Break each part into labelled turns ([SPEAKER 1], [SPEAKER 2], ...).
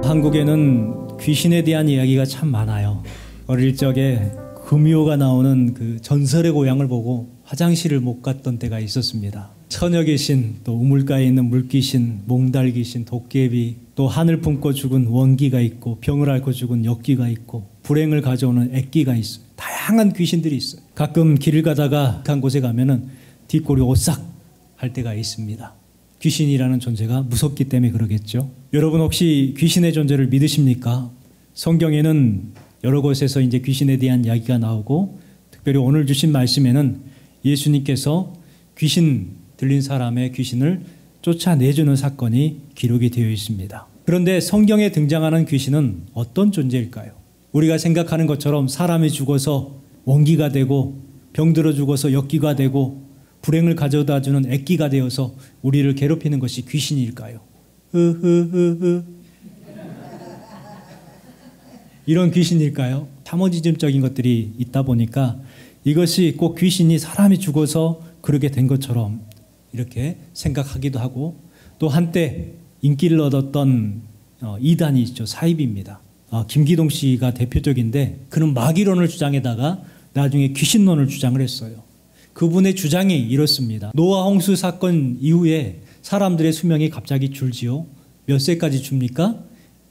[SPEAKER 1] 한국에는 귀신에 대한 이야기가 참 많아요. 어릴 적에 금요가 나오는 그 전설의 고향을 보고 화장실을 못 갔던 때가 있었습니다. 처녀 귀신, 또 우물가에 있는 물귀신, 몽달 귀신, 도깨비, 또 하늘 품고 죽은 원기가 있고 병을 앓고 죽은 역기가 있고 불행을 가져오는 액기가 있어요. 다양한 귀신들이 있어요. 가끔 길을 가다가 한 곳에 가면은 뒷골이 오싹 할 때가 있습니다. 귀신이라는 존재가 무섭기 때문에 그러겠죠. 여러분 혹시 귀신의 존재를 믿으십니까? 성경에는 여러 곳에서 이제 귀신에 대한 이야기가 나오고 특별히 오늘 주신 말씀에는 예수님께서 귀신 들린 사람의 귀신을 쫓아내주는 사건이 기록이 되어 있습니다. 그런데 성경에 등장하는 귀신은 어떤 존재일까요? 우리가 생각하는 것처럼 사람이 죽어서 원기가 되고 병들어 죽어서 역기가 되고 불행을 가져다 주는 액기가 되어서 우리를 괴롭히는 것이 귀신일까요? 이런 귀신일까요? 탐험지점적인 것들이 있다 보니까 이것이 꼭 귀신이 사람이 죽어서 그러게 된 것처럼 이렇게 생각하기도 하고, 또 한때 인기를 얻었던 이단이 있죠. 사입입니다. 김기동 씨가 대표적인데 그는 마귀론을 주장에다가 나중에 귀신론을 주장을 했어요. 그분의 주장이 이렇습니다. 노아 홍수 사건 이후에 사람들의 수명이 갑자기 줄지요. 몇 세까지 줍니까?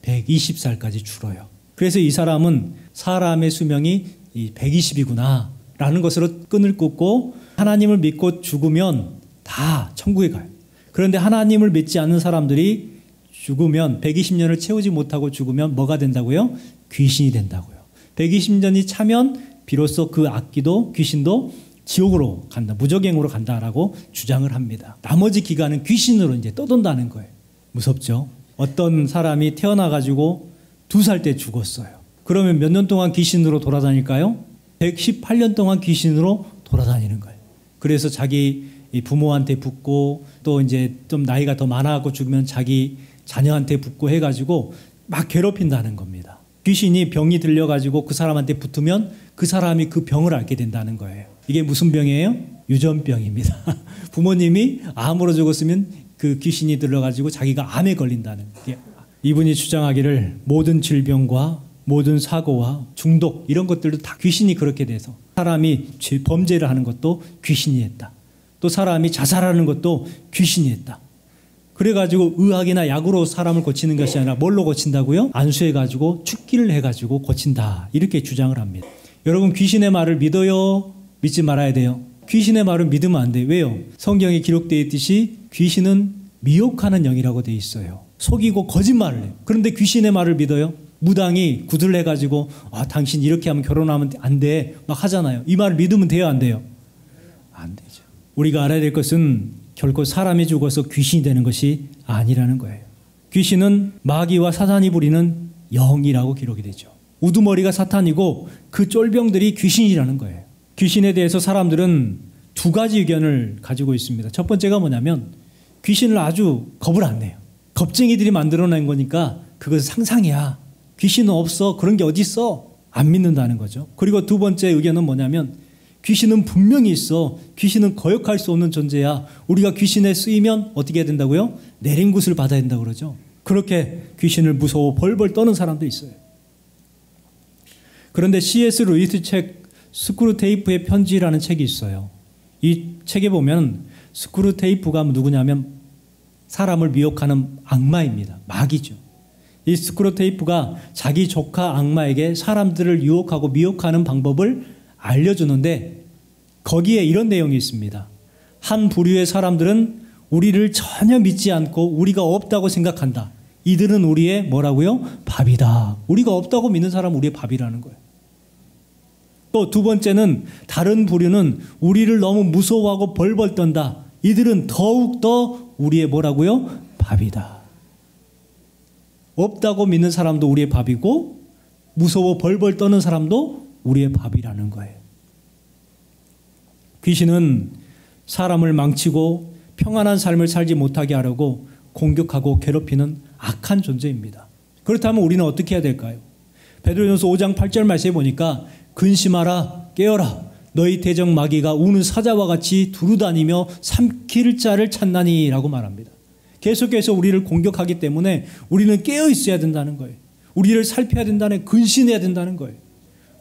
[SPEAKER 1] 120살까지 줄어요. 그래서 이 사람은 사람의 수명이 120이구나 라는 것으로 끈을 꽂고 하나님을 믿고 죽으면 다 천국에 가요. 그런데 하나님을 믿지 않는 사람들이 죽으면 120년을 채우지 못하고 죽으면 뭐가 된다고요? 귀신이 된다고요. 120년이 차면 비로소 그 악기도 귀신도 지옥으로 간다, 무저갱으로 간다라고 주장을 합니다. 나머지 기간은 귀신으로 이제 떠돈다는 거예요. 무섭죠? 어떤 사람이 태어나가지고 2살 때 죽었어요. 그러면 몇 년 동안 귀신으로 돌아다닐까요? 118년 동안 귀신으로 돌아다니는 거예요. 그래서 자기 부모한테 붙고 또 이제 좀 나이가 더 많아갖고 죽으면 자기 자녀한테 붙고 해가지고 막 괴롭힌다는 겁니다. 귀신이 병이 들려가지고 그 사람한테 붙으면 그 사람이 그 병을 앓게 된다는 거예요. 이게 무슨 병이에요? 유전병입니다. 부모님이 암으로 죽었으면 그 귀신이 들려가지고 자기가 암에 걸린다는 거예요. 이분이 주장하기를 모든 질병과 모든 사고와 중독 이런 것들도 다 귀신이 그렇게 돼서 사람이 범죄를 하는 것도 귀신이 했다. 또 사람이 자살하는 것도 귀신이 했다. 그래가지고 의학이나 약으로 사람을 고치는 것이 아니라 뭘로 고친다고요? 안수해가지고 축기를 해가지고 고친다. 이렇게 주장을 합니다. 여러분 귀신의 말을 믿어요? 믿지 말아야 돼요? 귀신의 말은 믿으면 안 돼요. 왜요? 성경에 기록되어 있듯이 귀신은 미혹하는 영이라고 되어 있어요. 속이고 거짓말을 해요. 그런데 귀신의 말을 믿어요? 무당이 구슬 해가지고 당신 이렇게 하면 결혼하면 안 돼 막 하잖아요. 이 말을 믿으면 돼요? 안 돼요? 안 되죠. 우리가 알아야 될 것은 결코 사람이 죽어서 귀신이 되는 것이 아니라는 거예요. 귀신은 마귀와 사탄이 부리는 영이라고 기록이 되죠. 우두머리가 사탄이고 그 쫄병들이 귀신이라는 거예요. 귀신에 대해서 사람들은 2가지 의견을 가지고 있습니다. 첫 번째가 뭐냐면 귀신을 아주 겁을 안 내요. 겁쟁이들이 만들어낸 거니까 그것은 상상이야. 귀신은 없어. 그런 게 어디 있어? 안 믿는다는 거죠. 그리고 2번째 의견은 뭐냐면 귀신은 분명히 있어. 귀신은 거역할 수 없는 존재야. 우리가 귀신에 쓰이면 어떻게 해야 된다고요? 내린굿을 받아야 된다고 그러죠. 그렇게 귀신을 무서워 벌벌 떠는 사람도 있어요. 그런데 C.S. 루이스 책 스크루테이프의 편지라는 책이 있어요. 이 책에 보면 스크루테이프가 누구냐면 사람을 미혹하는 악마입니다. 마귀죠. 이 스크루테이프가 자기 조카 악마에게 사람들을 유혹하고 미혹하는 방법을 알려주는데 거기에 이런 내용이 있습니다. 한 부류의 사람들은 우리를 전혀 믿지 않고 우리가 없다고 생각한다. 이들은 우리의 뭐라고요? 밥이다. 우리가 없다고 믿는 사람은 우리의 밥이라는 거예요. 또 2번째는 다른 부류는 우리를 너무 무서워하고 벌벌 떤다. 이들은 더욱더 우리의 뭐라고요? 밥이다. 없다고 믿는 사람도 우리의 밥이고 무서워 벌벌 떠는 사람도 우리의 밥이라는 거예요. 귀신은 사람을 망치고 평안한 삶을 살지 못하게 하려고 공격하고 괴롭히는 악한 존재입니다. 그렇다면 우리는 어떻게 해야 될까요? 베드로전서 5장 8절 말씀에 보니까 근심하라 깨어라 너희 대적 마귀가 우는 사자와 같이 두루다니며 삼킬 자를 찾나니 라고 말합니다. 계속해서 우리를 공격하기 때문에 우리는 깨어 있어야 된다는 거예요. 우리를 살펴야 된다는, 근신해야 된다는 거예요.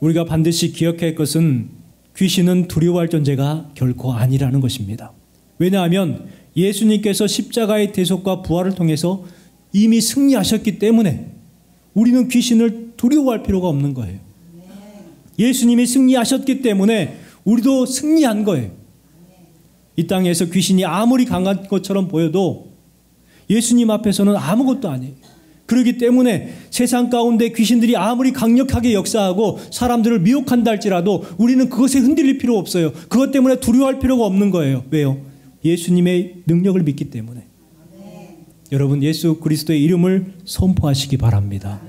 [SPEAKER 1] 우리가 반드시 기억해야 할 것은 귀신은 두려워할 존재가 결코 아니라는 것입니다. 왜냐하면 예수님께서 십자가의 대속과 부활을 통해서 이미 승리하셨기 때문에 우리는 귀신을 두려워할 필요가 없는 거예요. 예수님이 승리하셨기 때문에 우리도 승리한 거예요. 이 땅에서 귀신이 아무리 강한 것처럼 보여도 예수님 앞에서는 아무것도 아니에요. 그렇기 때문에 세상 가운데 귀신들이 아무리 강력하게 역사하고 사람들을 미혹한다 할지라도 우리는 그것에 흔들릴 필요 없어요. 그것 때문에 두려워할 필요가 없는 거예요. 왜요? 예수님의 능력을 믿기 때문에. 여러분, 예수 그리스도의 이름을 선포하시기 바랍니다.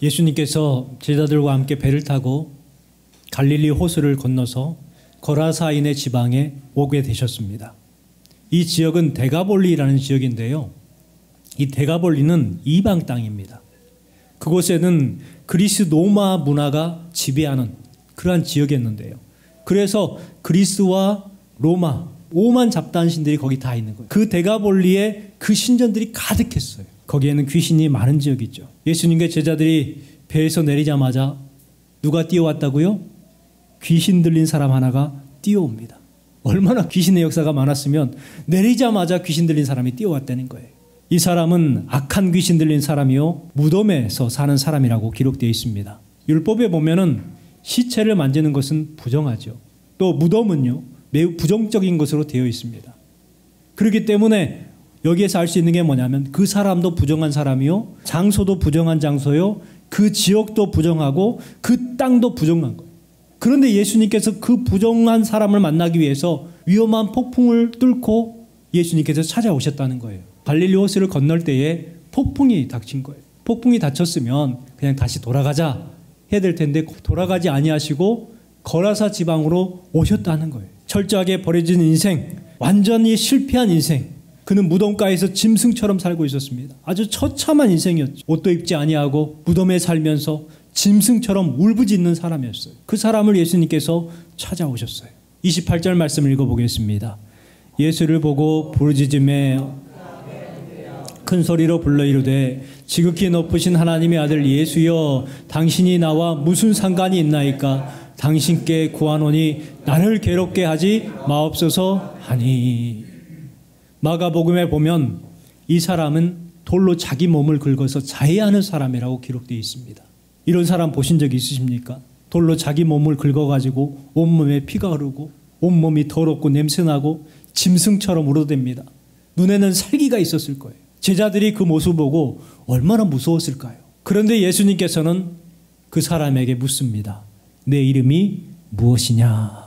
[SPEAKER 1] 예수님께서 제자들과 함께 배를 타고 갈릴리 호수를 건너서 거라사인의 지방에 오게 되셨습니다. 이 지역은 데가볼리라는 지역인데요. 이 데가볼리는 이방 땅입니다. 그곳에는 그리스 로마 문화가 지배하는 그러한 지역이었는데요. 그래서 그리스와 로마, 오만 잡다한 신들이 거기 다 있는 거예요. 그 데가볼리에 그 신전들이 가득했어요. 거기에는 귀신이 많은 지역이죠. 예수님과 제자들이 배에서 내리자마자 누가 뛰어왔다고요? 귀신 들린 사람 하나가 뛰어옵니다. 얼마나 귀신의 역사가 많았으면 내리자마자 귀신 들린 사람이 뛰어왔다는 거예요. 이 사람은 악한 귀신 들린 사람이요, 무덤에서 사는 사람이라고 기록되어 있습니다. 율법에 보면은 시체를 만지는 것은 부정하죠. 또 무덤은요, 매우 부정적인 것으로 되어 있습니다. 그렇기 때문에 여기에서 알 수 있는 게 뭐냐면 그 사람도 부정한 사람이요, 장소도 부정한 장소요, 그 지역도 부정하고 그 땅도 부정한 거예요. 그런데 예수님께서 그 부정한 사람을 만나기 위해서 위험한 폭풍을 뚫고 예수님께서 찾아오셨다는 거예요. 갈릴리 호수를 건널 때에 폭풍이 닥친 거예요. 폭풍이 닥쳤으면 그냥 다시 돌아가자 해야 될 텐데 돌아가지 아니하시고 거라사 지방으로 오셨다는 거예요. 철저하게 버려진 인생, 완전히 실패한 인생. 그는 무덤가에서 짐승처럼 살고 있었습니다. 아주 처참한 인생이었죠. 옷도 입지 아니하고 무덤에 살면서 짐승처럼 울부짖는 사람이었어요. 그 사람을 예수님께서 찾아오셨어요. 28절 말씀을 읽어보겠습니다. 예수를 보고 부르짖음에 큰 소리로 불러 이르되 지극히 높으신 하나님의 아들 예수여, 당신이 나와 무슨 상관이 있나이까? 당신께 구하노니 나를 괴롭게 하지 마옵소서 하니. 마가복음에 보면 이 사람은 돌로 자기 몸을 긁어서 자해하는 사람이라고 기록되어 있습니다. 이런 사람 보신 적 있으십니까? 돌로 자기 몸을 긁어가지고 온몸에 피가 흐르고 온몸이 더럽고 냄새나고 짐승처럼 울어댑니다. 눈에는 살기가 있었을 거예요. 제자들이 그 모습을 보고 얼마나 무서웠을까요? 그런데 예수님께서는 그 사람에게 묻습니다. 내 이름이 무엇이냐?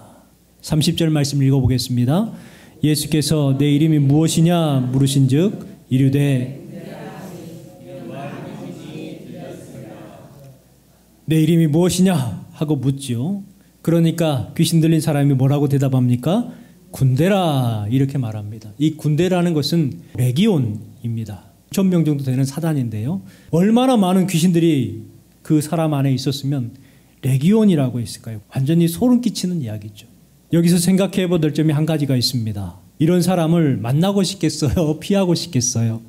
[SPEAKER 1] 30절 말씀 읽어보겠습니다. 예수께서 내 이름이 무엇이냐 물으신즉 이르되 내 이름이 무엇이냐 하고 묻죠. 그러니까 귀신 들린 사람이 뭐라고 대답합니까? 군대라 이렇게 말합니다. 이 군대라는 것은 레기온입니다. 6,000명 정도 되는 사단인데요. 얼마나 많은 귀신들이 그 사람 안에 있었으면 레기온이라고 했을까요? 완전히 소름 끼치는 이야기죠. 여기서 생각해 볼 점이 한 가지가 있습니다. 이런 사람을 만나고 싶겠어요? 피하고 싶겠어요?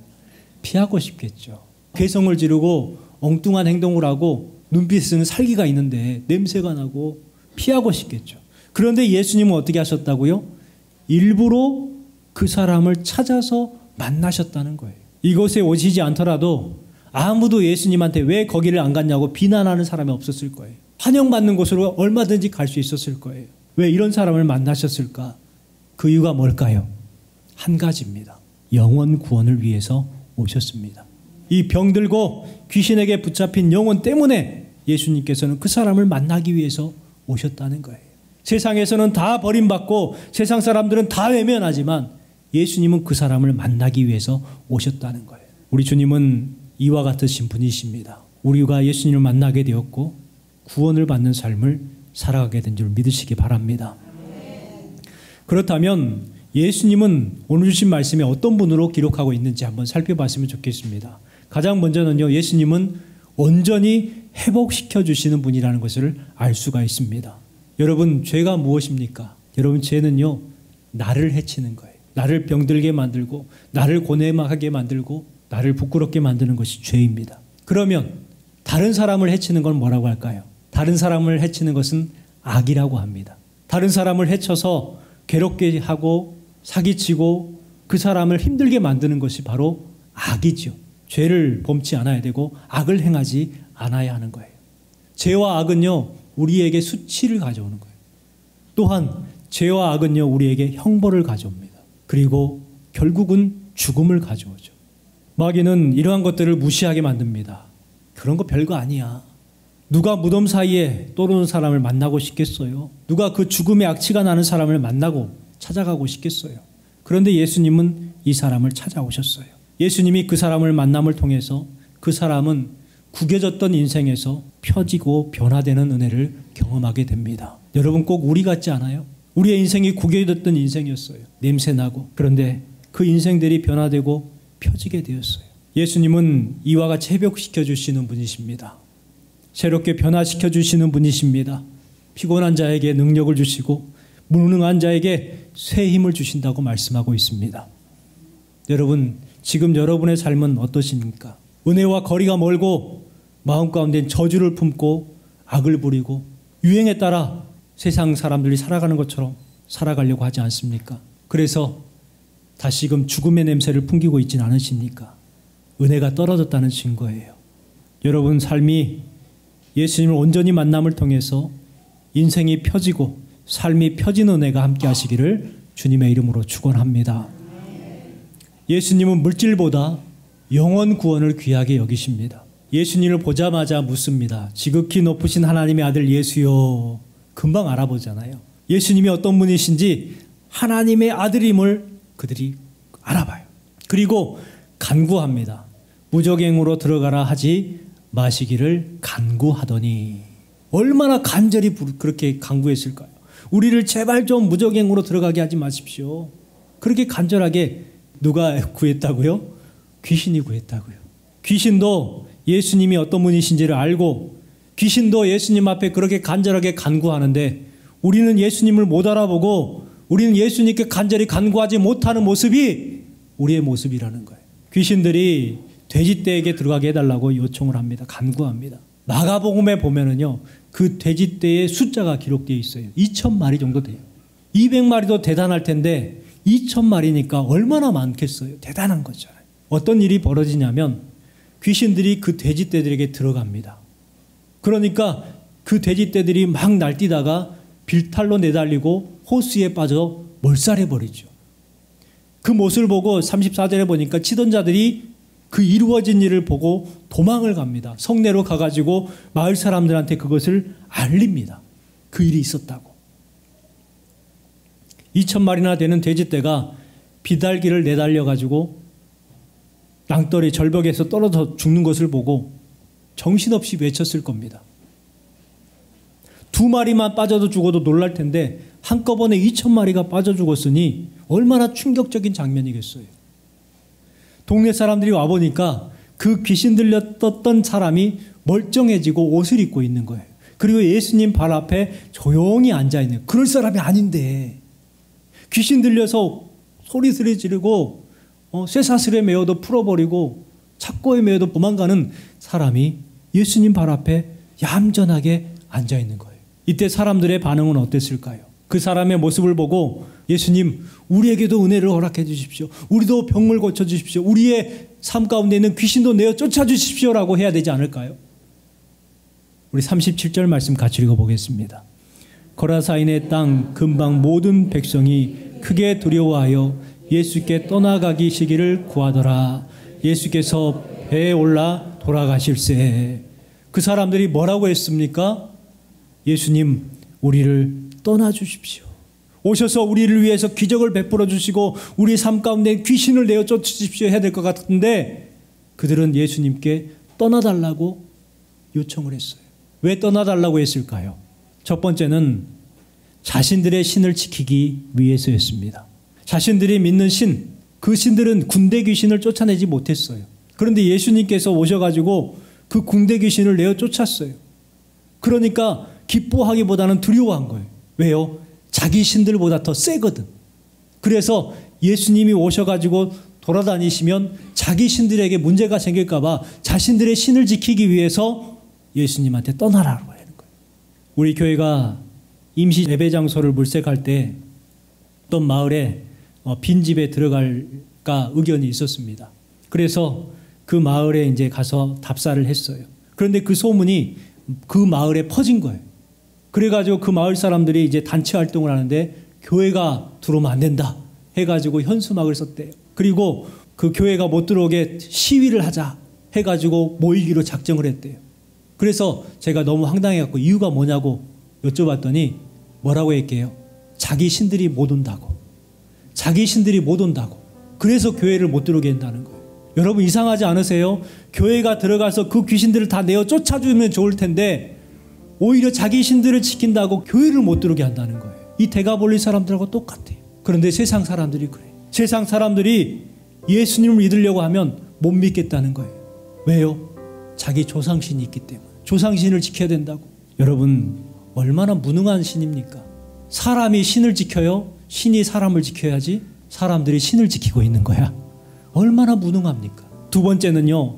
[SPEAKER 1] 피하고 싶겠죠. 괴성을 지르고 엉뚱한 행동을 하고 눈빛에는 살기가 있는데 냄새가 나고 피하고 싶겠죠. 그런데 예수님은 어떻게 하셨다고요? 일부러 그 사람을 찾아서 만나셨다는 거예요. 이곳에 오시지 않더라도 아무도 예수님한테 왜 거기를 안 갔냐고 비난하는 사람이 없었을 거예요. 환영받는 곳으로 얼마든지 갈 수 있었을 거예요. 왜 이런 사람을 만나셨을까? 그 이유가 뭘까요? 한 가지입니다. 영혼 구원을 위해서 오셨습니다. 이 병들고 귀신에게 붙잡힌 영혼 때문에 예수님께서는 그 사람을 만나기 위해서 오셨다는 거예요. 세상에서는 다 버림받고 세상 사람들은 다 외면하지만 예수님은 그 사람을 만나기 위해서 오셨다는 거예요. 우리 주님은 이와 같으신 분이십니다. 우리가 예수님을 만나게 되었고 구원을 받는 삶을 살아가게 된 줄 믿으시기 바랍니다. 그렇다면 예수님은 오늘 주신 말씀에 어떤 분으로 기록하고 있는지 한번 살펴봤으면 좋겠습니다. 가장 먼저는요, 예수님은 온전히 회복시켜 주시는 분이라는 것을 알 수가 있습니다. 여러분, 죄가 무엇입니까? 여러분, 죄는요, 나를 해치는 거예요. 나를 병들게 만들고 나를 고뇌하게 만들고 나를 부끄럽게 만드는 것이 죄입니다. 그러면 다른 사람을 해치는 건 뭐라고 할까요? 다른 사람을 해치는 것은 악이라고 합니다. 다른 사람을 해쳐서 괴롭게 하고 사기치고 그 사람을 힘들게 만드는 것이 바로 악이죠. 죄를 범치 않아야 되고 악을 행하지 않아야 하는 거예요. 죄와 악은요, 우리에게 수치를 가져오는 거예요. 또한 죄와 악은요, 우리에게 형벌을 가져옵니다. 그리고 결국은 죽음을 가져오죠. 마귀는 이러한 것들을 무시하게 만듭니다. 그런 거 별거 아니야. 누가 무덤 사이에 떠오르는 사람을 만나고 싶겠어요? 누가 그 죽음의 악취가 나는 사람을 만나고 찾아가고 싶겠어요? 그런데 예수님은 이 사람을 찾아오셨어요. 예수님이 그 사람을 만남을 통해서 그 사람은 구겨졌던 인생에서 펴지고 변화되는 은혜를 경험하게 됩니다. 여러분 꼭 우리 같지 않아요? 우리의 인생이 구겨졌던 인생이었어요. 냄새나고. 그런데 그 인생들이 변화되고 펴지게 되었어요. 예수님은 이와 같이 회복시켜 주시는 분이십니다. 새롭게 변화시켜 주시는 분이십니다. 피곤한 자에게 능력을 주시고 무능한 자에게 새 힘을 주신다고 말씀하고 있습니다. 여러분, 지금 여러분의 삶은 어떠십니까? 은혜와 거리가 멀고 마음 가운데 저주를 품고 악을 부리고 유행에 따라 세상 사람들이 살아가는 것처럼 살아가려고 하지 않습니까? 그래서 다시금 죽음의 냄새를 풍기고 있지는 않으십니까? 은혜가 떨어졌다는 증거예요. 여러분 삶이 예수님을 온전히 만남을 통해서 인생이 펴지고 삶이 펴진 은혜가 함께 하시기를 주님의 이름으로 축원합니다. 예수님은 물질보다 영혼 구원을 귀하게 여기십니다. 예수님을 보자마자 묻습니다. 지극히 높으신 하나님의 아들 예수여. 금방 알아보잖아요. 예수님이 어떤 분이신지 하나님의 아들임을 그들이 알아봐요. 그리고 간구합니다. 무적행으로 들어가라 하지 마시기를 간구하더니. 얼마나 간절히 그렇게 간구했을까요? 우리를 제발 좀 무적행으로 들어가게 하지 마십시오. 그렇게 간절하게 누가 구했다고요? 귀신이 구했다고요. 귀신도 예수님이 어떤 분이신지를 알고 귀신도 예수님 앞에 그렇게 간절하게 간구하는데 우리는 예수님을 못 알아보고 우리는 예수님께 간절히 간구하지 못하는 모습이 우리의 모습이라는 거예요. 귀신들이 돼지떼에게 들어가게 해달라고 요청을 합니다. 간구합니다. 마가복음에 보면은요, 그 돼지떼의 숫자가 기록되어 있어요. 2,000마리 정도 돼요. 200마리도 대단할 텐데 2,000마리니까 얼마나 많겠어요. 대단한 거잖아요. 어떤 일이 벌어지냐면 귀신들이 그 돼지떼들에게 들어갑니다. 그러니까 그 돼지떼들이 막 날뛰다가 빌탈로 내달리고 호수에 빠져 몰살해버리죠. 그 모습을 보고 34절에 보니까 치던 자들이 그 이루어진 일을 보고 도망을 갑니다. 성내로 가가지고 마을 사람들한테 그것을 알립니다. 그 일이 있었다고. 2,000마리나 되는 돼지떼가 비달기를 내달려가지고 낭떠리 절벽에서 떨어져 죽는 것을 보고 정신없이 외쳤을 겁니다. 2마리만 빠져도 죽어도 놀랄 텐데 한꺼번에 2,000마리가 빠져 죽었으니 얼마나 충격적인 장면이겠어요. 동네 사람들이 와보니까 그 귀신 들렸던 사람이 멀쩡해지고 옷을 입고 있는 거예요. 그리고 예수님 발 앞에 조용히 앉아있는, 그럴 사람이 아닌데 귀신 들려서 소리를 지르고 쇠사슬에 매어도 풀어버리고 착고에 매어도 도망가는 사람이 예수님 발 앞에 얌전하게 앉아있는 거예요. 이때 사람들의 반응은 어땠을까요? 그 사람의 모습을 보고 예수님, 우리에게도 은혜를 허락해 주십시오. 우리도 병을 고쳐 주십시오. 우리의 삶 가운데 있는 귀신도 내어 쫓아 주십시오라고 해야 되지 않을까요? 우리 37절 말씀 같이 읽어보겠습니다. 거라사인의 땅 근방 모든 백성이 크게 두려워하여 예수께 떠나가기 시기를 구하더라. 예수께서 배에 올라 돌아가실세. 그 사람들이 뭐라고 했습니까? 예수님, 우리를 떠나주십시오. 오셔서 우리를 위해서 기적을 베풀어 주시고 우리 삶 가운데 귀신을 내어 쫓으십시오 해야 될 것 같은데 그들은 예수님께 떠나달라고 요청을 했어요. 왜 떠나달라고 했을까요? 첫 번째는 자신들의 신을 지키기 위해서였습니다. 자신들이 믿는 신, 그 신들은 군대 귀신을 쫓아내지 못했어요. 그런데 예수님께서 오셔가지고 그 군대 귀신을 내어 쫓았어요. 그러니까 기뻐하기보다는 두려워한 거예요. 왜요? 자기 신들보다 더 세거든. 그래서 예수님이 오셔가지고 돌아다니시면 자기 신들에게 문제가 생길까 봐 자신들의 신을 지키기 위해서 예수님한테 떠나라고 하는 거예요. 우리 교회가 임시 예배 장소를 물색할 때 어떤 마을에 빈집에 들어갈까 의견이 있었습니다. 그래서 그 마을에 이제 가서 답사를 했어요. 그런데 그 소문이 그 마을에 퍼진 거예요. 그래가지고 그 마을 사람들이 이제 단체 활동을 하는데 교회가 들어오면 안 된다 해가지고 현수막을 썼대요. 그리고 그 교회가 못 들어오게 시위를 하자 해가지고 모이기로 작정을 했대요. 그래서 제가 너무 황당해갖고 이유가 뭐냐고 여쭤봤더니 뭐라고 했게요? 자기 신들이 못 온다고. 자기 신들이 못 온다고. 그래서 교회를 못 들어오게 한다는 거예요. 여러분 이상하지 않으세요? 교회가 들어가서 그 귀신들을 다 내어 쫓아주면 좋을 텐데 오히려 자기 신들을 지킨다고 교회를 못 들어오게 한다는 거예요. 이 데가볼리 사람들하고 똑같아요. 그런데 세상 사람들이 그래요. 세상 사람들이 예수님을 믿으려고 하면 못 믿겠다는 거예요. 왜요? 자기 조상신이 있기 때문에. 조상신을 지켜야 된다고. 여러분 얼마나 무능한 신입니까? 사람이 신을 지켜요? 신이 사람을 지켜야지 사람들이 신을 지키고 있는 거야. 얼마나 무능합니까? 두 번째는요.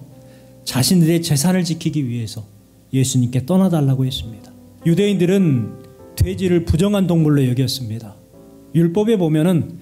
[SPEAKER 1] 자신들의 재산을 지키기 위해서 예수님께 떠나달라고 했습니다. 유대인들은 돼지를 부정한 동물로 여겼습니다. 율법에 보면은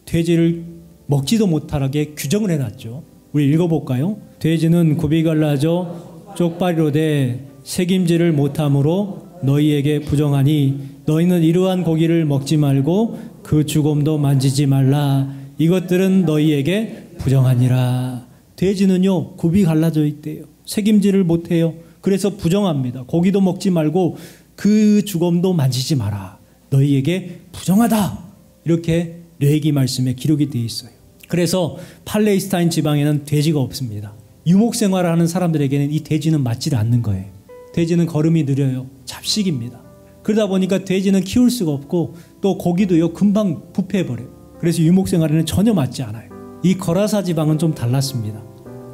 [SPEAKER 1] 돼지를 먹지도 못하게 규정을 해놨죠. 우리 읽어볼까요? 돼지는 굽이 갈라져 쪽발이로 돼 책임지를 못함으로 너희에게 부정하니 너희는 이러한 고기를 먹지 말고 그 주곰도 만지지 말라. 이것들은 너희에게 부정하니라. 돼지는요 굽이 갈라져 있대요. 책임지를 못해요. 그래서 부정합니다. 고기도 먹지 말고 그 주검도 만지지 마라. 너희에게 부정하다. 이렇게 레위기 말씀에 기록이 되어 있어요. 그래서 팔레스타인 지방에는 돼지가 없습니다. 유목생활을 하는 사람들에게는 이 돼지는 맞지 않는 거예요. 돼지는 걸음이 느려요. 잡식입니다. 그러다 보니까 돼지는 키울 수가 없고 또 고기도요 금방 부패해버려요. 그래서 유목생활에는 전혀 맞지 않아요. 이 거라사 지방은 좀 달랐습니다.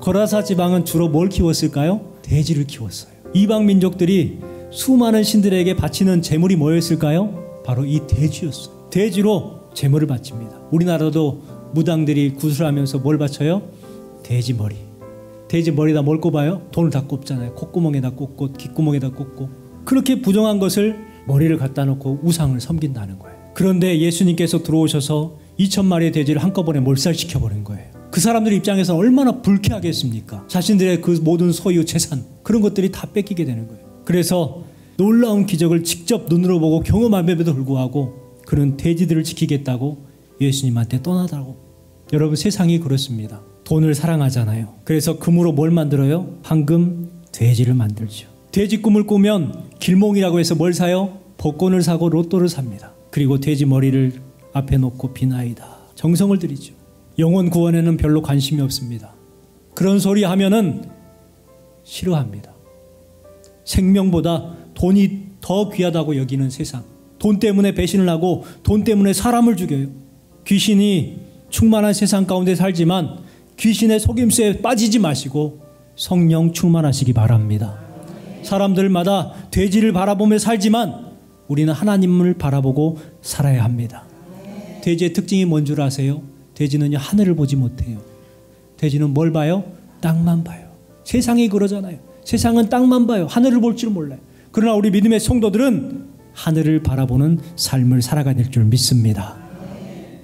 [SPEAKER 1] 거라사 지방은 주로 뭘 키웠을까요? 돼지를 키웠어요. 이방 민족들이 수많은 신들에게 바치는 제물이 뭐였을까요? 바로 이 돼지였어요. 돼지로 제물을 바칩니다. 우리나라도 무당들이 구슬하면서 뭘 바쳐요? 돼지 머리. 돼지 머리에다 뭘 꼽아요? 돈을 다 꼽잖아요. 콧구멍에다 꼽고 귓구멍에다 꼽고. 그렇게 부정한 것을 머리를 갖다 놓고 우상을 섬긴다는 거예요. 그런데 예수님께서 들어오셔서 2,000마리의 돼지를 한꺼번에 몰살시켜버린 거예요. 그 사람들 입장에서 얼마나 불쾌하겠습니까? 자신들의 그 모든 소유, 재산 그런 것들이 다 뺏기게 되는 거예요. 그래서 놀라운 기적을 직접 눈으로 보고 경험함에도 불구하고 그런 돼지들을 지키겠다고 예수님한테 떠나다고. 여러분 세상이 그렇습니다. 돈을 사랑하잖아요. 그래서 금으로 뭘 만들어요? 황금 돼지를 만들죠. 돼지 꿈을 꾸면 길몽이라고 해서 뭘 사요? 복권을 사고 로또를 삽니다. 그리고 돼지 머리를 앞에 놓고 비나이다. 정성을 들이죠. 영혼 구원에는 별로 관심이 없습니다. 그런 소리 하면은 싫어합니다. 생명보다 돈이 더 귀하다고 여기는 세상. 돈 때문에 배신을 하고 돈 때문에 사람을 죽여요. 귀신이 충만한 세상 가운데 살지만 귀신의 속임수에 빠지지 마시고 성령 충만하시기 바랍니다. 사람들마다 돼지를 바라보며 살지만 우리는 하나님을 바라보고 살아야 합니다. 돼지의 특징이 뭔 줄 아세요? 돼지는요 하늘을 보지 못해요. 돼지는 뭘 봐요? 땅만 봐요. 세상이 그러잖아요. 세상은 땅만 봐요. 하늘을 볼 줄 몰라요. 그러나 우리 믿음의 성도들은 하늘을 바라보는 삶을 살아가야 줄 믿습니다.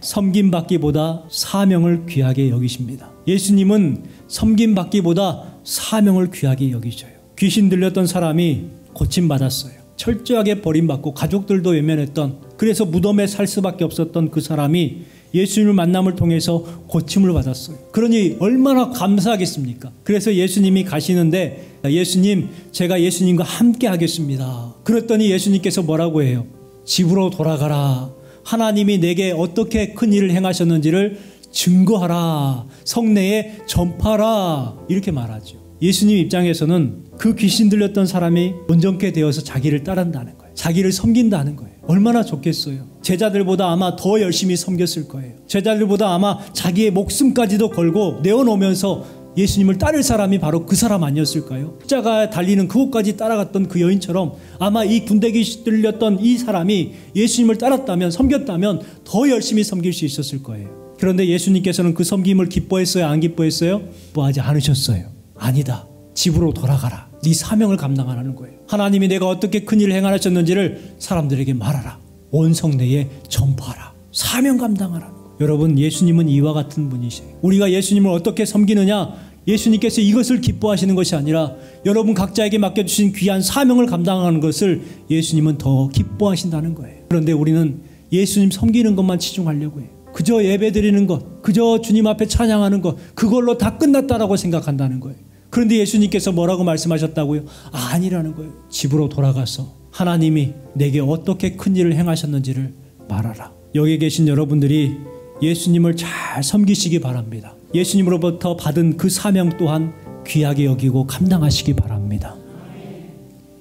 [SPEAKER 1] 섬김받기보다 사명을 귀하게 여기십니다. 예수님은 섬김받기보다 사명을 귀하게 여기셔요. 귀신 들렸던 사람이 고침받았어요. 철저하게 버림받고 가족들도 외면했던, 그래서 무덤에 살 수밖에 없었던 그 사람이 예수님을 만남을 통해서 고침을 받았어요. 그러니 얼마나 감사하겠습니까? 그래서 예수님이 가시는데 예수님, 제가 예수님과 함께 하겠습니다. 그랬더니 예수님께서 뭐라고 해요? 집으로 돌아가라. 하나님이 내게 어떻게 큰 일을 행하셨는지를 증거하라. 성내에 전파하라. 이렇게 말하죠. 예수님 입장에서는 그 귀신 들렸던 사람이 온전케 되어서 자기를 따른다는 거예요. 자기를 섬긴다는 거예요. 얼마나 좋겠어요. 제자들보다 아마 더 열심히 섬겼을 거예요. 제자들보다 아마 자기의 목숨까지도 걸고 내어놓으면서 예수님을 따를 사람이 바로 그 사람 아니었을까요? 십자가 달리는 그곳까지 따라갔던 그 여인처럼 아마 이 군대 귀신 들렸던 이 사람이 예수님을 따랐다면, 섬겼다면 더 열심히 섬길 수 있었을 거예요. 그런데 예수님께서는 그 섬김을 기뻐했어요? 안 기뻐했어요? 기뻐하지 않으셨어요. 아니다. 집으로 돌아가라. 네 사명을 감당하라는 거예요. 하나님이 내가 어떻게 큰 일을 행하셨는지를 사람들에게 말하라. 온 성내에 전파하라. 사명 감당하라는 거예요. 여러분, 예수님은 이와 같은 분이세요. 우리가 예수님을 어떻게 섬기느냐? 예수님께서 이것을 기뻐하시는 것이 아니라 여러분 각자에게 맡겨주신 귀한 사명을 감당하는 것을 예수님은 더 기뻐하신다는 거예요. 그런데 우리는 예수님 섬기는 것만 치중하려고 해요. 그저 예배드리는 것, 그저 주님 앞에 찬양하는 것, 그걸로 다 끝났다라고 생각한다는 거예요. 그런데 예수님께서 뭐라고 말씀하셨다고요? 아니라는 거예요. 집으로 돌아가서 하나님이 내게 어떻게 큰 일을 행하셨는지를 말하라. 여기 계신 여러분들이 예수님을 잘 섬기시기 바랍니다. 예수님으로부터 받은 그 사명 또한 귀하게 여기고 감당하시기 바랍니다.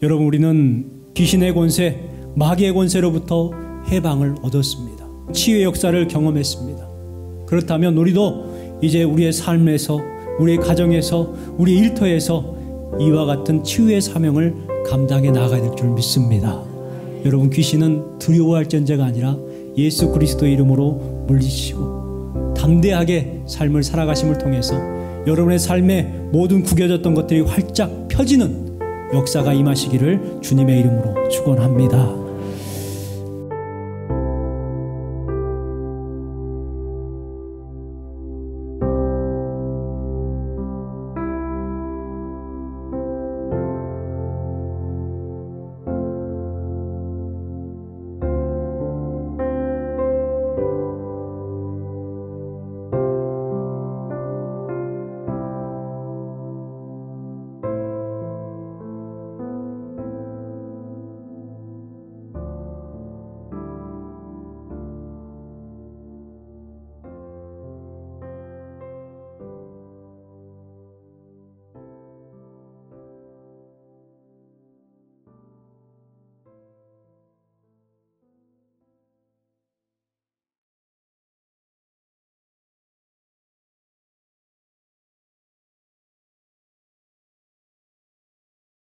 [SPEAKER 1] 여러분, 우리는 귀신의 권세, 마귀의 권세로부터 해방을 얻었습니다. 치유의 역사를 경험했습니다. 그렇다면 우리도 이제 우리의 삶에서, 우리의 가정에서, 우리의 일터에서 이와 같은 치유의 사명을 감당해 나가야 될 줄 믿습니다. 여러분, 귀신은 두려워할 존재가 아니라 예수 그리스도의 이름으로 물리치고 담대하게 삶을 살아가심을 통해서 여러분의 삶에 모든 구겨졌던 것들이 활짝 펴지는 역사가 임하시기를 주님의 이름으로 축원합니다.